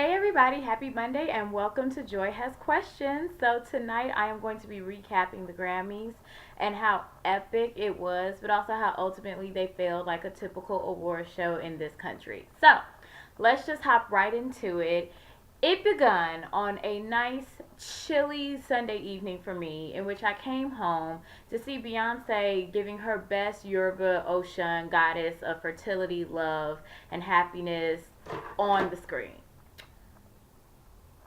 Hey everybody, happy Monday and welcome to Joy Has Questions. So tonight I am going to be recapping the Grammys and how epic it was, but also how ultimately they failed like a typical award show in this country. So let's just hop right into it. It begun on a nice, chilly Sunday evening for me, in which I came home to see Beyonce giving her best Yoruba Ocean goddess of fertility, love, and happiness on the screen.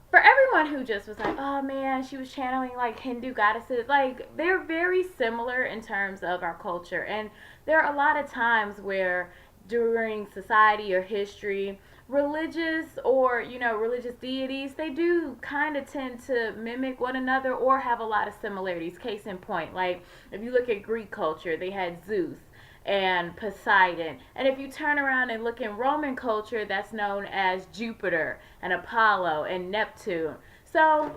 For everyone who just was like, oh man, she was channeling like Hindu goddesses, like they're very similar in terms of our culture. And there are a lot of times where during society or history, religious or, religious deities, they do kind of tend to mimic one another or have a lot of similarities. Case in point, like if you look at Greek culture, they had Zeus and Poseidon. And if you turn around and look in Roman culture, that's known as Jupiter and Apollo and Neptune. So,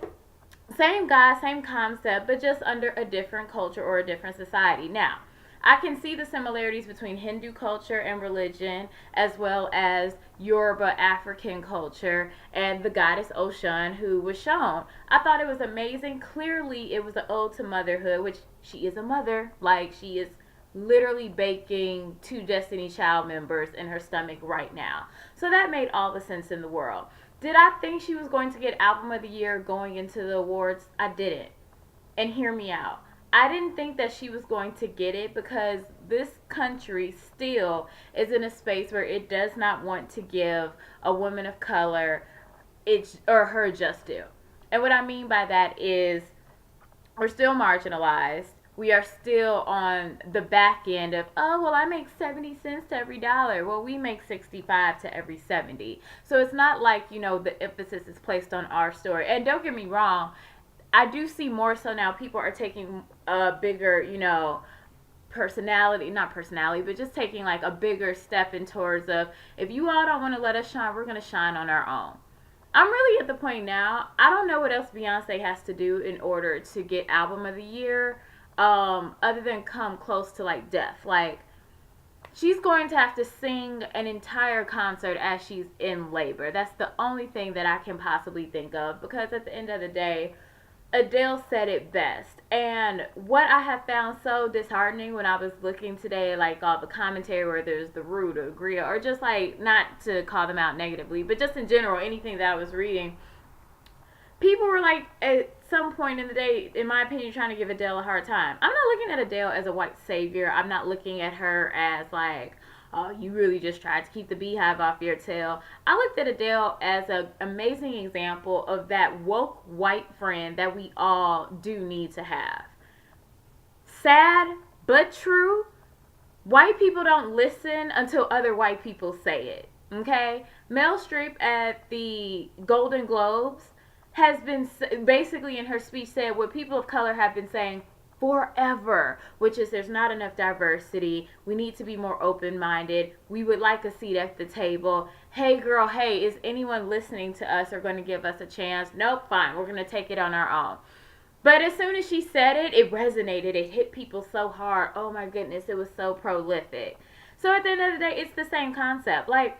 same guy, same concept, but just under a different culture or a different society. Now, I can see the similarities between Hindu culture and religion, as well as Yoruba African culture and the goddess Oshun, who was shown. I thought it was amazing. Clearly, it was an ode to motherhood, which she is a mother. Like, she is literally baking two Destiny Child members in her stomach right now. So that made all the sense in the world. Did I think she was going to get Album of the Year going into the awards? I didn't. And hear me out. I didn't think that she was going to get it because this country still is in a space where it does not want to give a woman of color its or her just due. And what I mean by that is we're still marginalized. We are still on the back end of, oh, well, I make 70 cents to every dollar. Well, we make 65 to every 70. So it's not like, the emphasis is placed on our story. And don't get me wrong, I do see more so now people are taking a bigger, personality, not personality, but just taking like a bigger step in towards of, if you all don't want to let us shine, we're going to shine on our own. I'm really at the point now, I don't know what else Beyonce has to do in order to get Album of the Year, other than come close to like death. Like, she's going to have to sing an entire concert as she's in labor. That's the only thing that I can possibly think of, because at the end of the day, Adele said it best. And what I have found so disheartening when I was looking today, like all the commentary where there's the Root or Gria, or just like, not to call them out negatively, but just in general, anything that I was reading, people were like, at some point in the day, in my opinion, trying to give Adele a hard time. I'm not looking at Adele as a white savior. I'm not looking at her as like, oh, you really just tried to keep the beehive off your tail. I looked at Adele as an amazing example of that woke white friend that we all do need to have. Sad, but true. White people don't listen until other white people say it. Okay? Meryl Streep at the Golden Globes has been basically in her speech said what people of color have been saying forever, which is there's not enough diversity. We need to be more open-minded. We would like a seat at the table. Hey girl, hey, is anyone listening to us or going to give us a chance? Nope, fine. We're going to take it on our own. But as soon as she said it, it resonated. It hit people so hard. Oh my goodness, it was so prolific. So at the end of the day, it's the same concept. Like,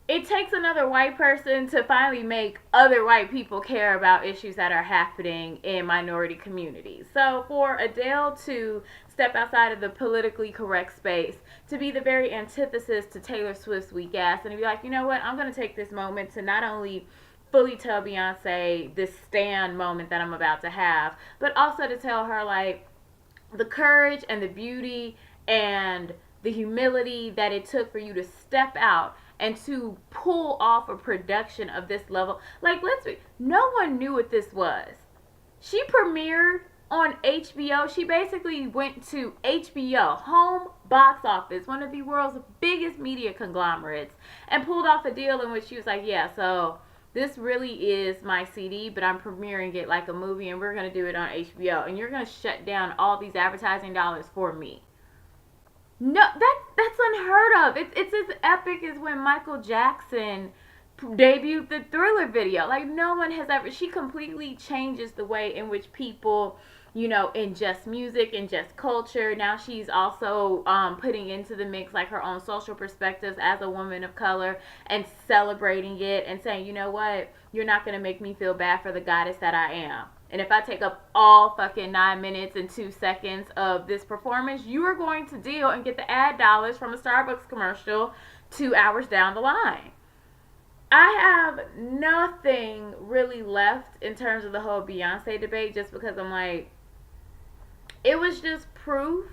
it takes another white person to finally make other white people care about issues that are happening in minority communities. So for Adele to step outside of the politically correct space, to be the very antithesis to Taylor Swift's weak ass, and to be like, you know what, I'm going to take this moment to not only fully tell Beyonce this stand moment that I'm about to have, but also to tell her like the courage and the beauty and the humility that it took for you to step out and to pull off a production of this level. Like, no one knew what this was. She premiered on HBO. She basically went to HBO, home box office, one of the world's biggest media conglomerates, and pulled off a deal in which she was like, yeah, so this really is my CD, but I'm premiering it like a movie, and we're going to do it on HBO, and you're going to shut down all these advertising dollars for me. No, that's unheard of. It's as epic as when Michael Jackson debuted the Thriller video. Like, no one has ever. She completely changes the way in which people in just music and just culture. Now she's also putting into the mix like her own social perspectives as a woman of color and celebrating it and saying, you know what, you're not going to make me feel bad for the goddess that I am. And if I take up all fucking 9 minutes and 2 seconds of this performance, you are going to deal and get the ad dollars from a Starbucks commercial 2 hours down the line. I have nothing really left in terms of the whole Beyonce debate just because I'm like, it was just proof,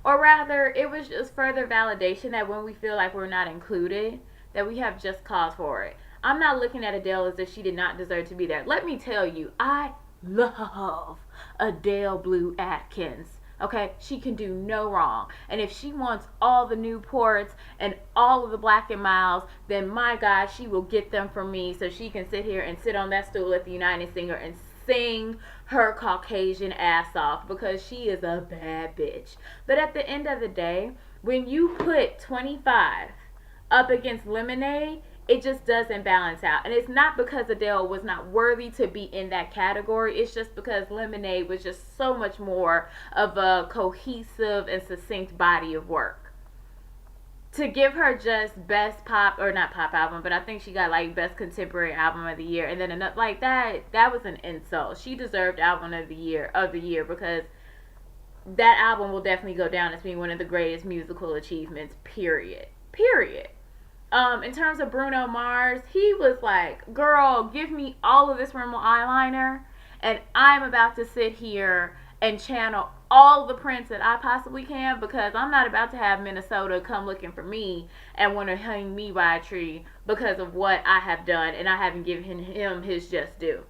or rather, it was just further validation that when we feel like we're not included, that we have just cause for it. I'm not looking at Adele as if she did not deserve to be there. Let me tell you, I love Adele Blue Atkins. Okay, she can do no wrong. And if she wants all the Newports and all of the Black and Miles, then my God, she will get them for me so she can sit here and sit on that stool at the United Singer and sing her Caucasian ass off because she is a bad bitch. But at the end of the day, when you put 25 up against Lemonade, it just doesn't balance out. And it's not because Adele was not worthy to be in that category. It's just because Lemonade was just so much more of a cohesive and succinct body of work. To give her just best pop, or not pop album, but I think she got like best contemporary album of the year, and then another like that was an insult. She deserved album of the year because that album will definitely go down as being one of the greatest musical achievements, period. In terms of Bruno Mars, he was like, girl, give me all of this Rimmel eyeliner, and I'm about to sit here and channel all the Prince that I possibly can, because I'm not about to have Minnesota come looking for me and want to hang me by a tree because of what I have done and I haven't given him his just due.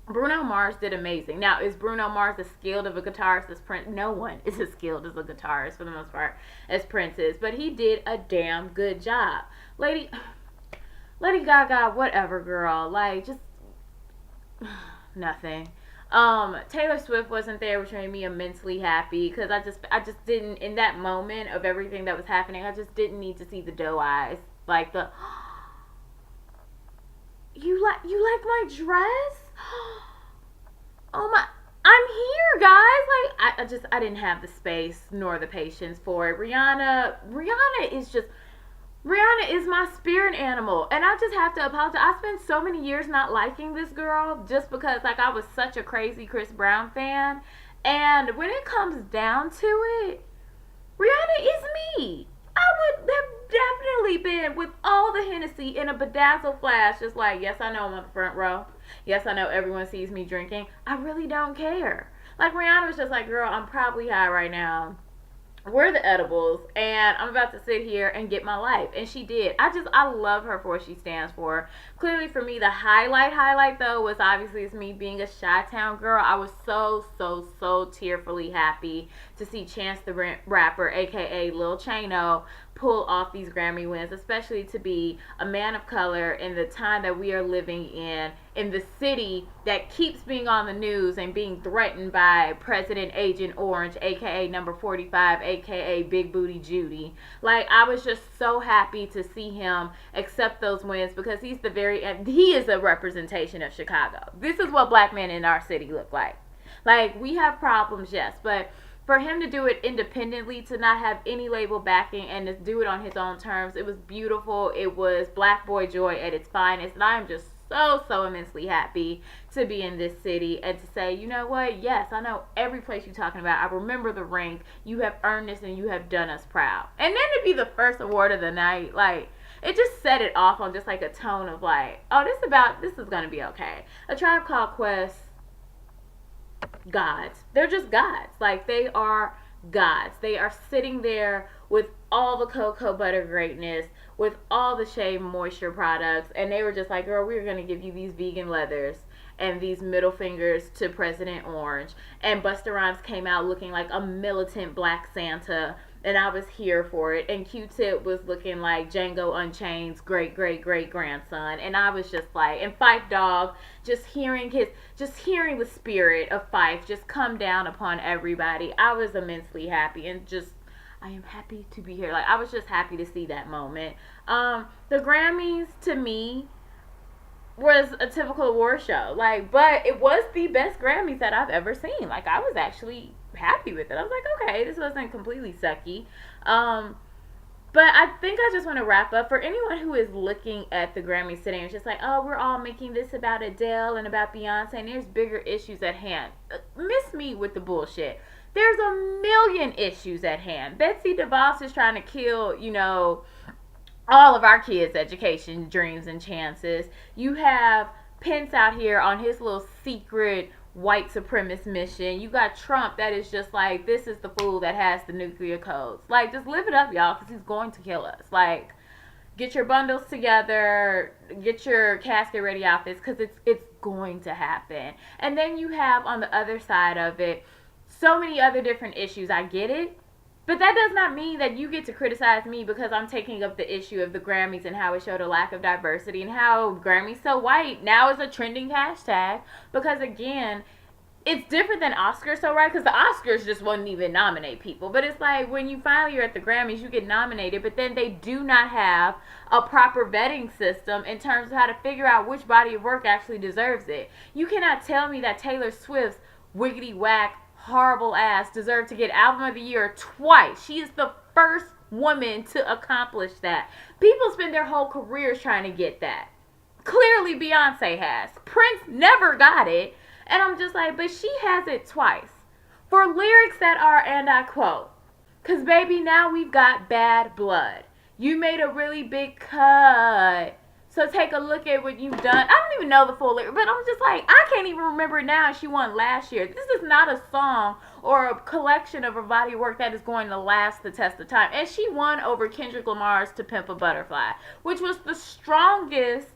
Bruno Mars did amazing. Now, is Bruno Mars as skilled of a guitarist as Prince? No one is as skilled as a guitarist, for the most part, as Prince is. But he did a damn good job. Lady Gaga, whatever, girl. Like, just nothing. Taylor Swift wasn't there, which made me immensely happy, because I just didn't, in that moment of everything that was happening, I just didn't need to see the doe eyes. Like the, you like my dress? Oh my, I'm here, guys. Like, I didn't have the space nor the patience for it. Rihanna is my spirit animal, and I just have to apologize. I spent so many years not liking this girl just because, like, I was such a crazy Chris Brown fan, and when it comes down to it, Rihanna is me. I would have definitely been with all the Hennessy in a bedazzled flash, just like, yes, I know I'm on the front row. Yes, I know everyone sees me drinking. I really don't care. Like, Rihanna was just like, girl, I'm probably high right now. Where are the edibles? And I'm about to sit here and get my life. And she did. I love her for what she stands for. Clearly, for me, the highlight though was obviously it's me being a Chi-Town girl. I was so tearfully happy to see Chance the Rapper, aka Lil Chano, pull off these Grammy wins, especially to be a man of color in the time that we are living in the city that keeps being on the news and being threatened by President Agent Orange, aka number 45, aka Big Booty Judy. Like, I was just so happy to see him accept those wins, because he is a representation of Chicago. This is what black men in our city look like. Like, we have problems, yes, but for him to do it independently, to not have any label backing, and to do it on his own terms, it was beautiful. It was black boy joy at its finest, and I am just so immensely happy to be in this city and to say, you know what, yes, I know every place you're talking about. I remember the ring. You have earned this, and you have done us proud. And then to be the first award of the night, like, it just set it off on just like a tone of like, oh, this is gonna be okay. A Tribe Called Quest, gods. They're just gods. Like, they are gods. They are sitting there with all the cocoa butter greatness, with all the Shea Moisture products, and they were just like, girl, we're gonna give you these vegan leathers and these middle fingers to President Orange. And Busta Rhymes came out looking like a militant black Santa, and I was here for it. And Q-Tip was looking like Django Unchained's great grandson, and I was just like, and Phife Dawg, just hearing the spirit of Phife just come down upon everybody. I was immensely happy, and just, I am happy to be here. Like, I was just happy to see that moment. The Grammys, to me, was a typical award show. Like, but it was the best Grammys that I've ever seen. Like, I was actually happy with it. I was like, okay, this wasn't completely sucky. Um, but I think I just want to wrap up. For anyone who is looking at the Grammys today and it's just like, oh, we're all making this about Adele and about Beyonce, and there's bigger issues at hand. Miss me with the bullshit. There's a million issues at hand. Betsy DeVos is trying to kill, all of our kids' education dreams and chances. You have Pence out here on his little secret white supremacist mission. You got Trump that is just like, this is the fool that has the nuclear codes. Like, just live it up, y'all, because he's going to kill us. Like, get your bundles together, get your casket ready outfits, because it's going to happen. And then you have on the other side of it so many other different issues. I get it. But that does not mean that you get to criticize me because I'm taking up the issue of the Grammys and how it showed a lack of diversity and how Grammys so white now is a trending hashtag. Because again, it's different than Oscars so right, because the Oscars just wouldn't even nominate people. But it's like when you finally are at the Grammys, you get nominated, but then they do not have a proper vetting system in terms of how to figure out which body of work actually deserves it. You cannot tell me that Taylor Swift's wiggity whack horrible ass deserved to get Album of the Year twice. She is the first woman to accomplish that. People spend their whole careers trying to get that. Clearly Beyonce has. Prince never got it. And I'm just like, but she has it twice. For lyrics that are, and I quote, "'Cause baby, now we've got bad blood. You made a really big cut. So take a look at what you've done." I don't even know the full lyric, but I'm just like, I can't even remember now. She won last year. This is not a song or a collection of her body of work that is going to last the test of time. And she won over Kendrick Lamar's To Pimp a Butterfly, which was the strongest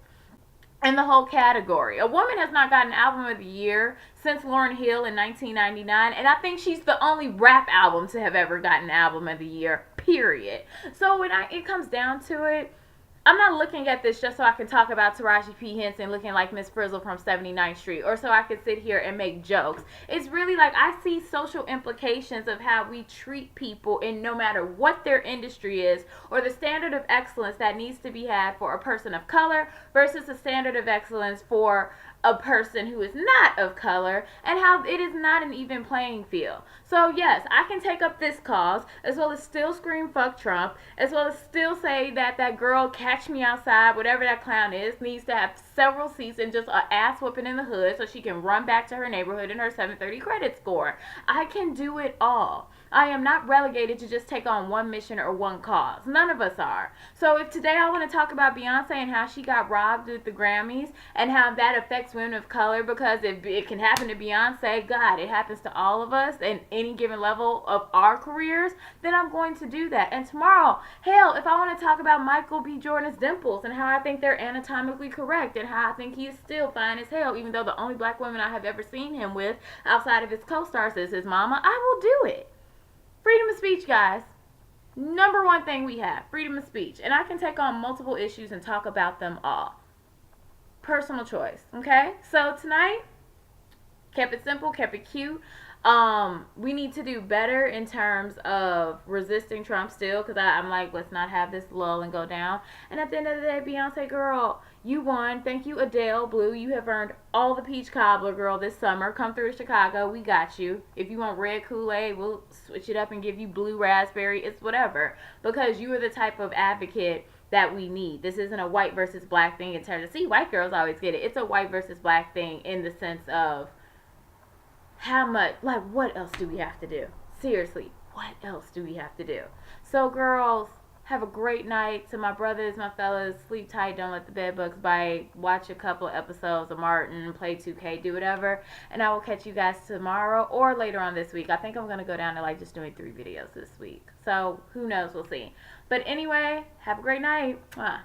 in the whole category. A woman has not gotten Album of the Year since Lauryn Hill in 1999, and I think she's the only rap album to have ever gotten Album of the Year, period. So when it comes down to it, I'm not looking at this just so I can talk about Taraji P. Henson looking like Miss Frizzle from 79th Street, or so I can sit here and make jokes. It's really like I see social implications of how we treat people in no matter what their industry is, or the standard of excellence that needs to be had for a person of color versus the standard of excellence for a person who is not of color, and how it is not an even playing field. So yes, I can take up this cause, as well as still scream fuck Trump, as well as still say that that girl Catch Me Outside, whatever that clown is, needs to have several seats and just a ass whooping in the hood so she can run back to her neighborhood in her 730 credit score. I can do it all. I am not relegated to just take on one mission or one cause. None of us are. So if today I want to talk about Beyonce and how she got robbed at the Grammys and how that affects women of color, because if it can happen to Beyonce, God, it happens to all of us in any given level of our careers, then I'm going to do that. And tomorrow, hell, if I want to talk about Michael B. Jordan's dimples and how I think they're anatomically correct and how I think he is still fine as hell, even though the only black woman I have ever seen him with outside of his co-stars is his mama, I will do it. Freedom of speech, guys. Number one thing we have, freedom of speech. And I can take on multiple issues and talk about them all. Personal choice, okay? So tonight, kept it simple, kept it cute. We need to do better in terms of resisting Trump still, because I'm like, let's not have this lull and go down. And at the end of the day, Beyonce girl, you won. Thank you, Adele Blue. You have earned all the peach cobbler, girl, this summer. Come through to Chicago. We got you. If you want red Kool-Aid, we'll switch it up and give you blue raspberry. It's whatever. Because you are the type of advocate that we need. This isn't a white versus black thing in terms of, see, white girls always get it. It's a white versus black thing in the sense of how much, like, what else do we have to do? Seriously, what else do we have to do? So, girls, have a great night. To my brothers, my fellas, sleep tight, don't let the bed bugs bite. Watch a couple of episodes of Martin, play 2K, do whatever. And I will catch you guys tomorrow or later on this week. I think I'm going to go down to, like, just doing 3 videos this week. So, who knows? We'll see. But anyway, have a great night. Mwah.